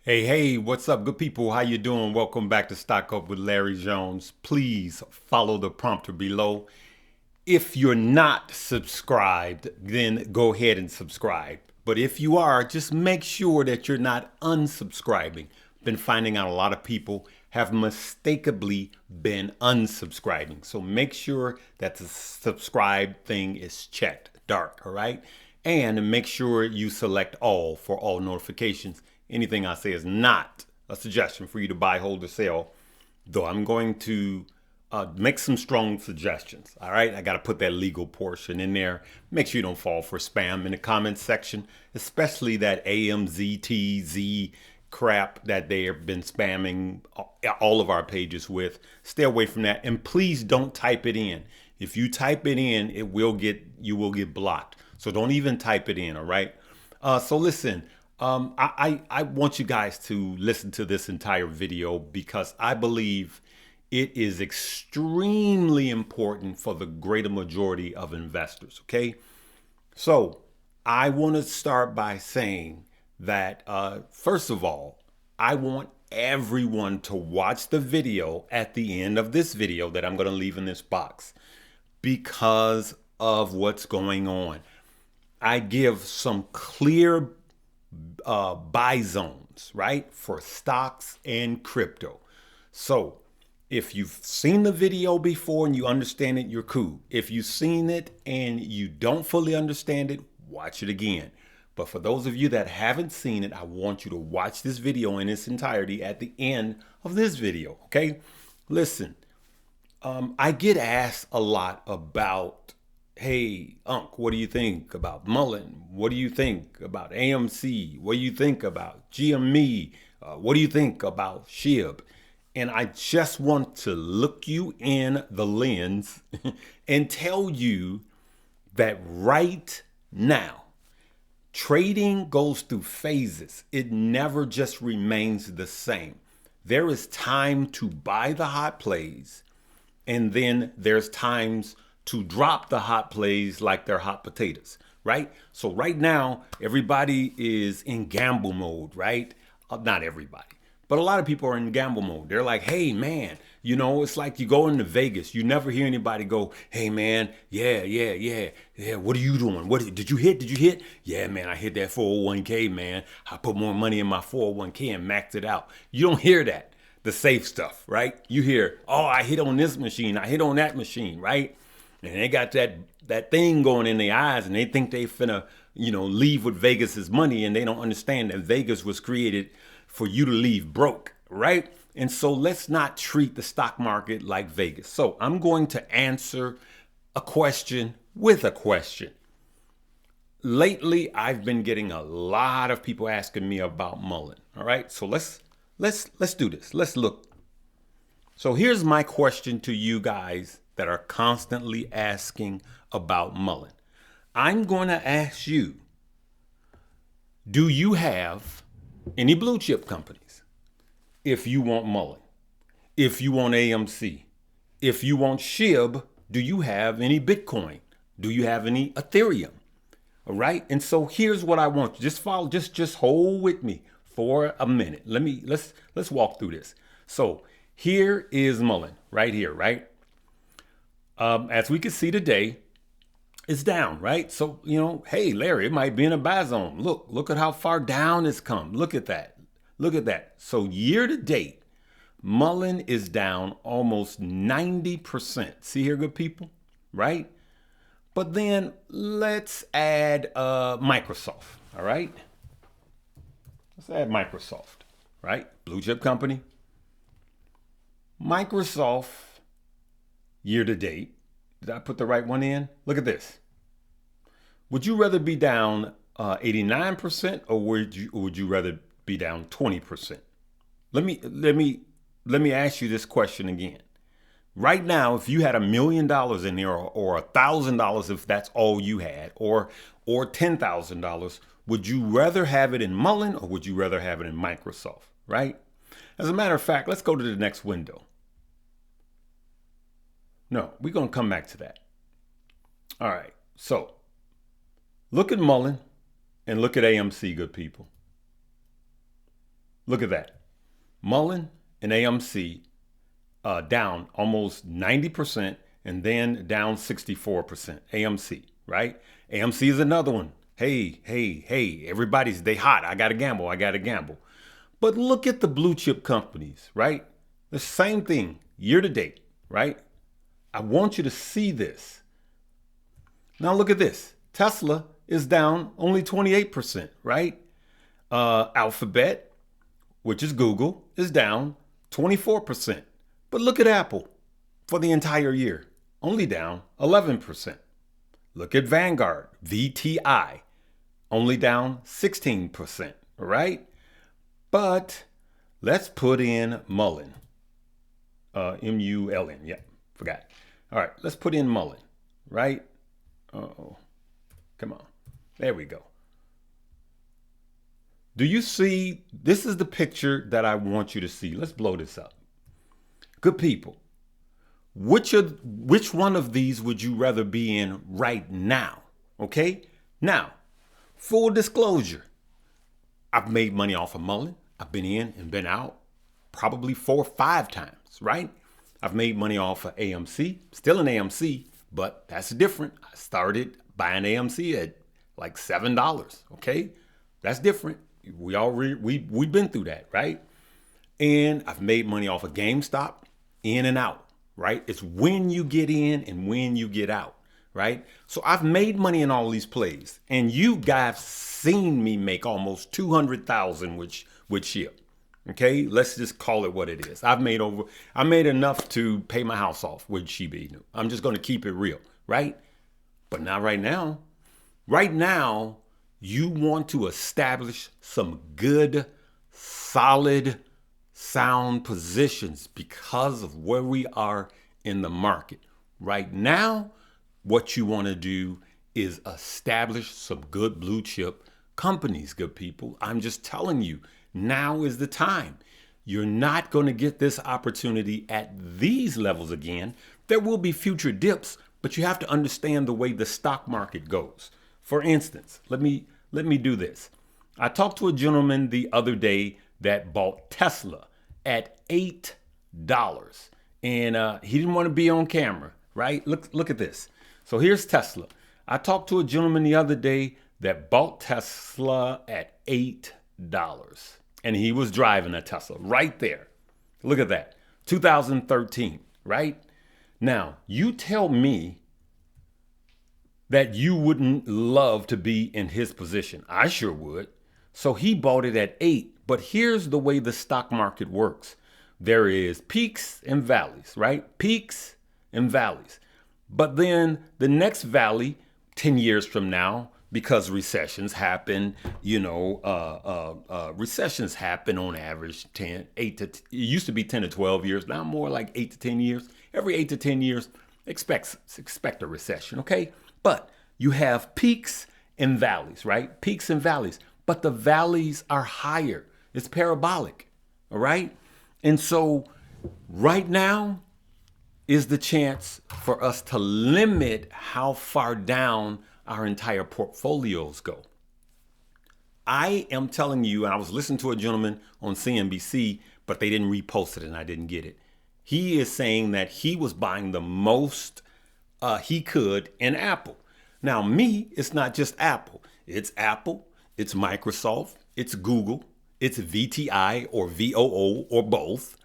Hey, what's up, good people? How you doing? Welcome back to Stock Up with Larry Jones. Please follow the prompter below. If you're not subscribed, then go ahead and subscribe. But if you are, just make sure that you're not unsubscribing. Been finding out a lot of people have mistakenly been unsubscribing. So make sure that the subscribe thing is checked dark, all right? And make sure you select all for all notifications. Anything I say is not a suggestion for you to buy, hold, or sell, though I'm going to make some strong suggestions. All right, I got to put that legal portion in there. Make sure you don't fall for spam in the comments section, especially that AMZTZ crap that they have been spamming all of our pages with. Stay away from that, and please don't type it in. If you type it in, you will get blocked. So don't even type it in. All right. So listen. I want you guys to listen to this entire video because I believe it is extremely important for the greater majority of investors. Okay. So I want to start by saying that, first of all, I want everyone to watch the video at the end of this video that I'm going to leave in this box because of what's going on. I give some clear buy zones, right, for stocks and crypto. So if you've seen the video before and you understand it, you're cool. If you've seen it and you don't fully understand it, watch it again. But for those of you that haven't seen it, I want you to watch this video in its entirety at the end of this video, okay? Listen, I get asked a lot about, hey, Unc, what do you think about Mullen? What do you think about AMC? What do you think about GME? What do you think about SHIB? And I just want to look you in the lens and tell you that right now, trading goes through phases. It never just remains the same. There is time to buy the hot plays, and then there's times to drop the hot plays like they're hot potatoes, right? So right now, everybody is in gamble mode, right? Not everybody, but a lot of people are in gamble mode. They're like, hey, man, it's like you go into Vegas. You never hear anybody go, hey, man, yeah. What are you doing? Did you hit? Did you hit? Yeah, man, I hit that 401k, man. I put more money in my 401k and maxed it out. You don't hear that. The safe stuff, right? You hear, oh, I hit on this machine. I hit on that machine, right? And they got that thing going in their eyes, and they think they finna, leave with Vegas's money, and they don't understand that Vegas was created for you to leave broke, right? And so let's not treat the stock market like Vegas. So I'm going to answer a question with a question. Lately, I've been getting a lot of people asking me about Mullen. All right, so let's do this. Let's look. So here's my question to you guys that are constantly asking about Mullen. I'm going to ask you, do you have any blue chip companies? If you want Mullen, if you want AMC, if you want SHIB, do you have any Bitcoin? Do you have any Ethereum? All right. And so here's what I want you. Just follow, just hold with me for a minute. Let's walk through this. So here is Mullen right here, right? As we can see today, it's down, right? So, hey, Larry, it might be in a buy zone. Look at how far down it's come. Look at that. Look at that. So year to date, Mullen is down almost 90%. See here, good people, right? But then let's add Microsoft, all right? Let's add Microsoft, right? Blue chip company. Microsoft year to date. Did I put the right one in? Look at this. Would you rather be down 89% or would you rather be down 20%? Let me ask you this question again. Right now, if you had $1 million in there or $1,000 if that's all you had, or $10,000, would you rather have it in Mullen or would you rather have it in Microsoft, right? As a matter of fact, let's go to the next window. No, we're going to come back to that. All right. So look at Mullen and look at AMC, good people. Look at that. Mullen and AMC down almost 90% and then down 64%. AMC, right? AMC is another one. Hey, they hot. I got to gamble. But look at the blue chip companies, right? The same thing year to date, right? I want you to see this. Now look at this. Tesla is down only 28%, right? Alphabet, which is Google, is down 24%. But look at Apple for the entire year, only down 11%. Look at Vanguard, VTI, only down 16%, right? But let's put in Mullen, M-U-L-N, yeah, forgot. All right, let's put in Mullen, right? Uh-oh, come on, there we go. Do you see, this is the picture that I want you to see. Let's blow this up. Good people, which one of these would you rather be in right now? Okay, now, full disclosure, I've made money off of Mullen. I've been in and been out probably 4 or 5 times, right? I've made money off of AMC, still an AMC, but that's different. I started buying AMC at like $7, okay? That's different. We've been through that, right? And I've made money off of GameStop, in and out, right? It's when you get in and when you get out, right? So I've made money in all these plays, and you guys seen me make almost 200,000 with SHIB. Okay, let's just call it what it is. I made enough to pay my house off with SHIB. I'm just going to keep it real, right? But not right now. Right now, you want to establish some good, solid, sound positions because of where we are in the market. Right now, what you want to do is establish some good blue chip companies, good people. I'm just telling you, now is the time. You're not going to get this opportunity at these levels again. There will be future dips, but you have to understand the way the stock market goes. For instance, let me do this. I talked to a gentleman the other day that bought Tesla at $8, and he didn't want to be on camera, right? Look at this. So here's Tesla. I talked to a gentleman the other day that bought Tesla at $8, and he was driving a Tesla right there. Look at that, 2013, right? Now, you tell me that you wouldn't love to be in his position. I sure would. So he bought it at 8. But here's the way the stock market works. There is peaks and valleys, right? Peaks and valleys. But then the next valley, 10 years from now, because recessions happen, recessions happen on average 8 to, it used to be 10 to 12 years, now more like 8 to 10 years. Every 8 to 10 years, expect a recession, okay? But you have peaks and valleys, right? Peaks and valleys. But the valleys are higher. It's parabolic, all right? And so right now is the chance for us to limit how far down our entire portfolios go. I am telling you, and I was listening to a gentleman on CNBC, but they didn't repost it and I didn't get it. He is saying that he was buying the most he could in Apple. Now, me, it's not just Apple. It's Apple, it's Microsoft, it's Google, it's VTI or VOO or both.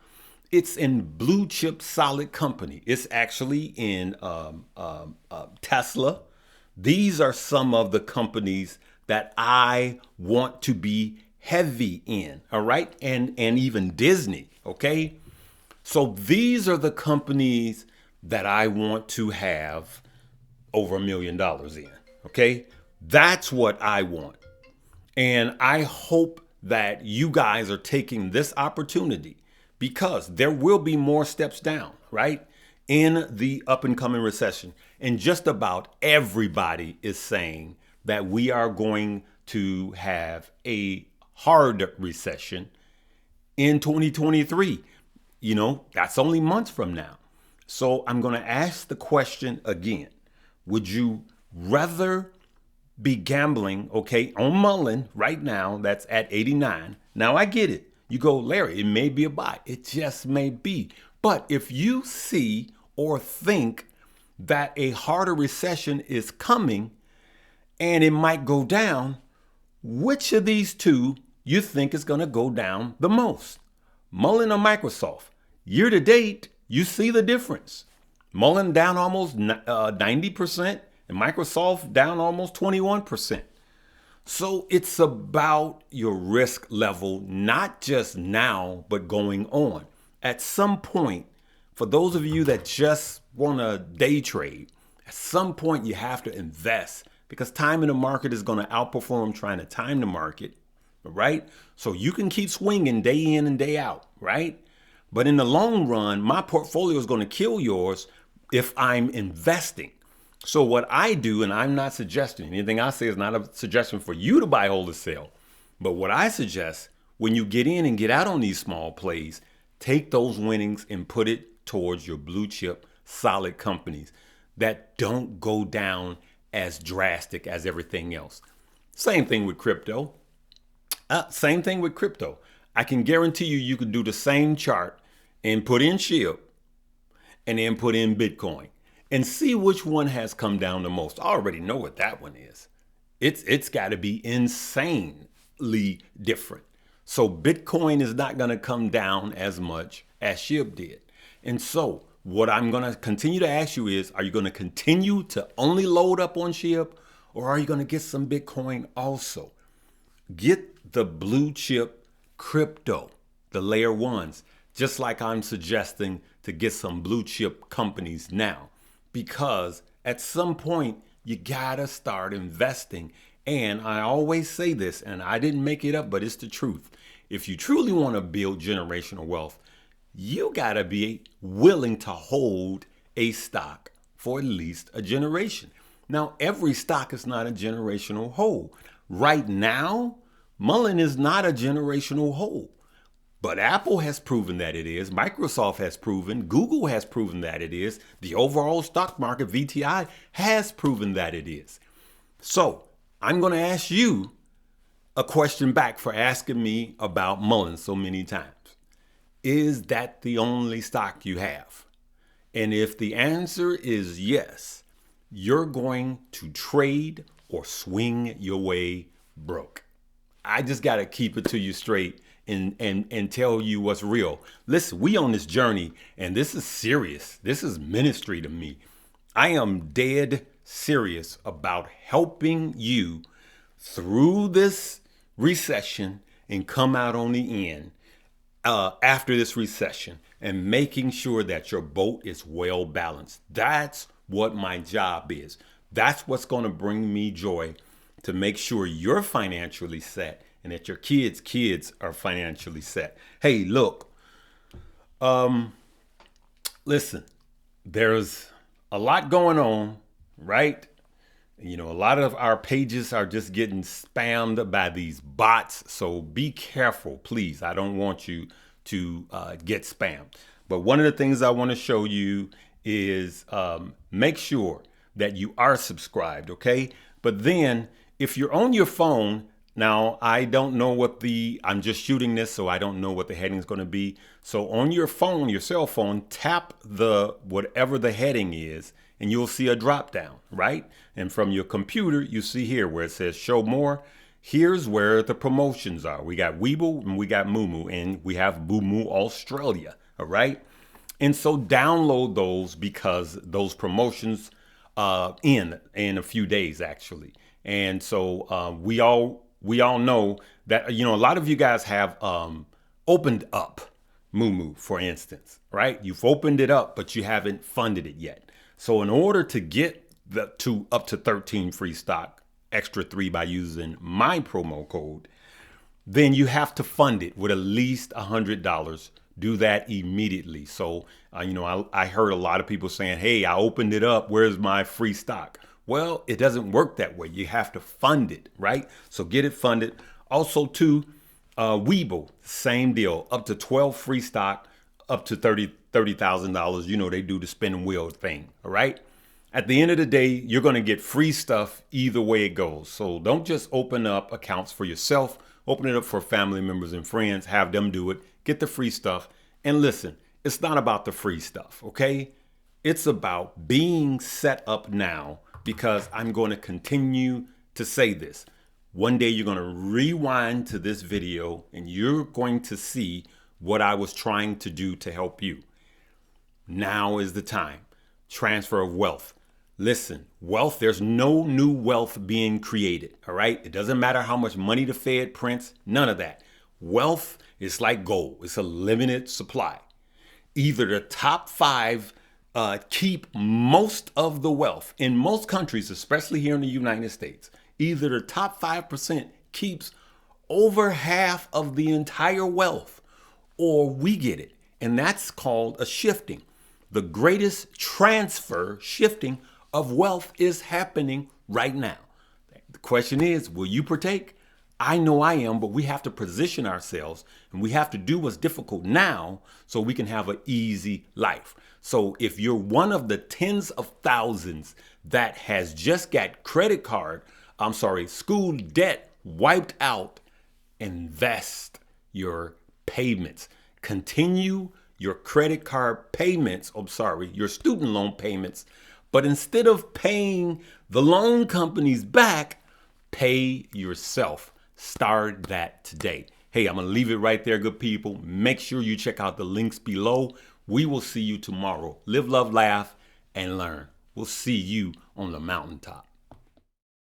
It's in blue chip solid company. It's actually in Tesla. These are some of the companies that I want to be heavy in, all right? And even Disney, okay? So these are the companies that I want to have over $1 million in, okay? That's what I want. And I hope that you guys are taking this opportunity because there will be more steps down, right? In the up and coming recession. And just about everybody is saying that we are going to have a hard recession in 2023. You know, that's only months from now. So I'm going to ask the question again. Would you rather be gambling, okay, on Mullen right now, that's at 89. Now I get it. You go, Larry, it may be a buy. It just may be. But if you see or think that a harder recession is coming and it might go down, which of these two you think is going to go down the most? Mullen or Microsoft? Year to date, you see the difference. Mullen down almost 90% and Microsoft down almost 21%. So it's about your risk level, not just now, but going on. At some point, for those of you that just want to day trade, at some point you have to invest because time in the market is going to outperform trying to time the market, right? So you can keep swinging day in and day out, right? But in the long run, my portfolio is going to kill yours if I'm investing. So what I do, and I'm not suggesting, anything I say is not a suggestion for you to buy, hold, or sell. But what I suggest, when you get in and get out on these small plays, take those winnings and put it towards your blue chip, solid companies that don't go down as drastic as everything else. Same thing with crypto. I can guarantee you can do the same chart and put in SHIB and then put in Bitcoin and see which one has come down the most. I already know what that one is. It's got to be insanely different. So Bitcoin is not going to come down as much as SHIB did. And so what I'm going to continue to ask you is, are you going to continue to only load up on SHIB, or are you going to get some Bitcoin also? Get the blue chip crypto, the layer ones, just like I'm suggesting to get some blue chip companies now. Because at some point, you gotta start investing. And I always say this, and I didn't make it up, but it's the truth. If you truly want to build generational wealth, you gotta be willing to hold a stock for at least a generation. Now, every stock is not a generational hold. Right now, Mullen is not a generational hold. But Apple has proven that it is. Microsoft has proven. Google has proven that it is. The overall stock market, VTI, has proven that it is. So I'm going to ask you a question back for asking me about Mullen so many times. Is that the only stock you have? And if the answer is yes, you're going to trade or swing your way broke. I just got to keep it to you straight and tell you what's real. Listen, we on this journey, and this is serious. This is ministry to me. I am dead serious about helping you through this recession and come out on the end after this recession and making sure that your boat is well balanced. That's what my job is. That's what's going to bring me joy, to make sure you're financially set and that your kids are financially set. Hey, look, listen, there's a lot going on, right? You know, a lot of our pages are just getting spammed by these bots. So be careful, please. I don't want you to get spammed. But one of the things I want to show you is make sure that you are subscribed, okay? But then if you're on your phone, now I don't know I'm just shooting this, so I don't know what the heading is going to be. So on your phone, your cell phone, tap whatever the heading is, and you'll see a drop down, right? And from your computer, you see here where it says show more. Here's where the promotions are. We got Weeble and we got Moomoo, and we have Moomoo Australia, all right? And so download those, because those promotions in a few days, actually. And so we all know that, you know, a lot of you guys have opened up Moomoo, for instance, right? You've opened it up, but you haven't funded it yet. So in order to get up to 13 free stock, extra 3 by using my promo code, then you have to fund it with at least $100. Do that immediately. So, I heard a lot of people saying, hey, I opened it up. Where's my free stock? Well, it doesn't work that way. You have to fund it, right? So get it funded. Also, too, Weeble, same deal. Up to 12 free stock, up to $30,000. You know, they do the spinning wheel thing, all right? At the end of the day, you're going to get free stuff either way it goes. So don't just open up accounts for yourself. Open it up for family members and friends. Have them do it. Get the free stuff. And listen, it's not about the free stuff, okay? It's about being set up now, because I'm going to continue to say this. One day you're going to rewind to this video and you're going to see what I was trying to do to help you. Now is the time. Transfer of wealth. Listen, wealth, there's no new wealth being created, all right? It doesn't matter how much money the Fed prints, none of that. Wealth is like gold. It's a limited supply. Either the top 5 keep most of the wealth. In most countries, especially here in the United States, either the top 5% keeps over half of the entire wealth, or we get it. And that's called a shifting. The greatest transfer shifting of wealth is happening right now. The question is, will you partake? I know I am, but we have to position ourselves and we have to do what's difficult now so we can have an easy life. So if you're one of the tens of thousands that has just got school debt wiped out, invest your payments. Continue your credit card payments, your student loan payments, but instead of paying the loan companies back, pay yourself. Start that today. Hey, I'm going to leave it right there, good people. Make sure you check out the links below. We will see you tomorrow. Live, love, laugh, and learn. We'll see you on the mountaintop.